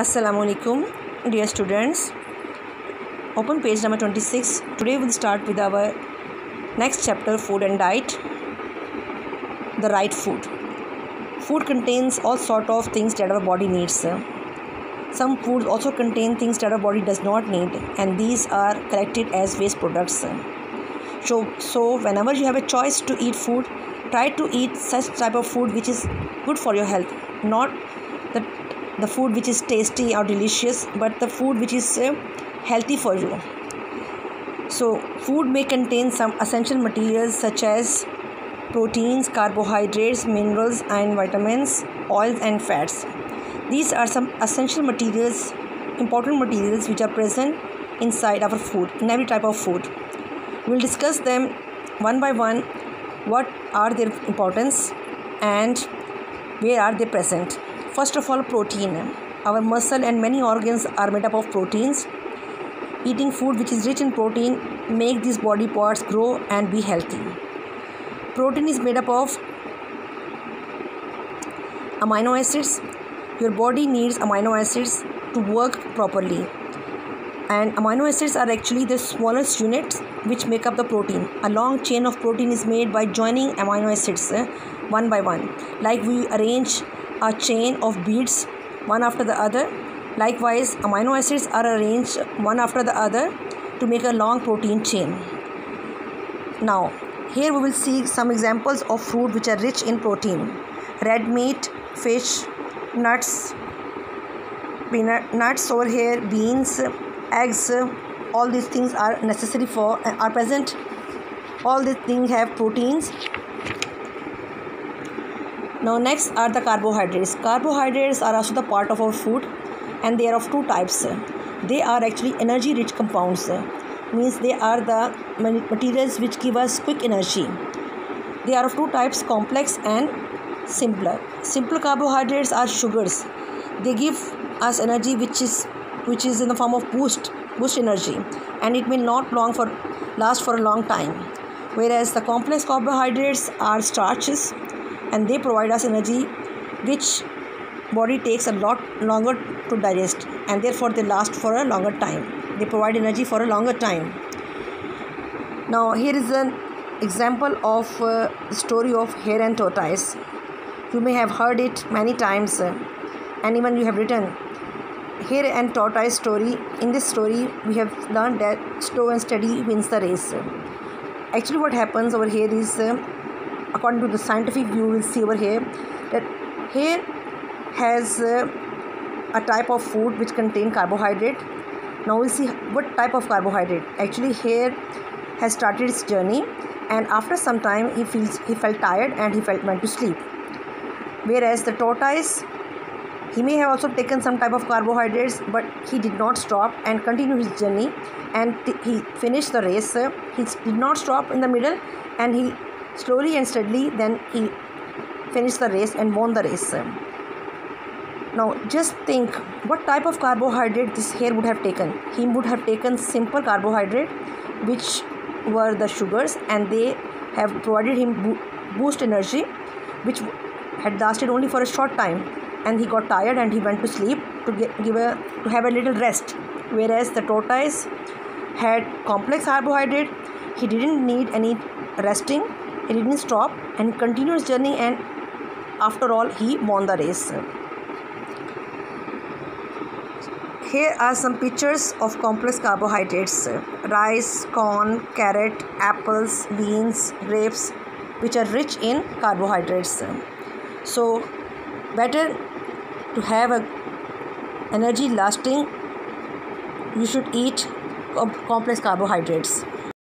Assalamualaikum, dear students. Open page number 26. Today we'll start with our next chapter, food and diet. The right food. Food contains all sort of things that our body needs. Some foods also contain things that our body does not need, and these are collected as waste products. So whenever you have a choice to eat food, try to eat such type of food which is good for your health, not the food which is tasty or delicious, but the food which is healthy for you. So food may contain some essential materials such as proteins, carbohydrates, minerals and vitamins, oils and fats. These are some essential materials, important materials which are present inside our food, in every type of food. We'll discuss them one by one, what are their importance and where are they present. First of all, protein. Our muscle and many organs are made up of proteins. Eating food which is rich in protein make these body parts grow and be healthy. Protein is made up of amino acids. Your body needs amino acids to work properly. And amino acids are actually the smallest units which make up the protein. A long chain of protein is made by joining amino acids one by one. Like we arrange a chain of beads one after the other. Likewise, amino acids are arranged one after the other to make a long protein chain. Now, here we will see some examples of food which are rich in protein. Red meat, fish, nuts, nuts over here, beans, eggs, all these things are necessary are present. All these things have proteins. Now next are the carbohydrates. Carbohydrates are also the part of our food, and they are of two types. They are actually energy rich compounds, means they are the materials which give us quick energy. They are of two types, complex and simpler. Simple carbohydrates are sugars. They give us energy which is in the form of boost energy, and it may not last for a long time. Whereas the complex carbohydrates are starches, and they provide us energy which body takes a lot longer to digest, and therefore they last for a longer time. They provide energy for a longer time. Now here is an example of the story of hare and tortoise. You may have heard it many times, and even you have written hare and tortoise story. In this story we have learned that slow and steady wins the race. Actually what happens over here is, according to the scientific view, we'll see over here that hare has a type of food which contain carbohydrate. Now we'll see what type of carbohydrate. Actually hare has started its journey, and after some time he felt tired and he went to sleep. Whereas the tortoise, he may have also taken some type of carbohydrates, but he did not stop and continued his journey, and he finished the race. He did not stop in the middle, and he slowly and steadily then he finished the race and won the race. Now just think what type of carbohydrate this hare would have taken. He would have taken simple carbohydrate, which were the sugars, and they have provided him boost energy, which had lasted only for a short time, and he got tired and he went to sleep to have a little rest. Whereas the tortoise had complex carbohydrate. He didn't need any resting. He didn't stop and continued his journey, and after all he won the race. Here are some pictures of complex carbohydrates: rice, corn, carrot, apples, beans, grapes, which are rich in carbohydrates. So better to have a energy lasting, you should eat complex carbohydrates.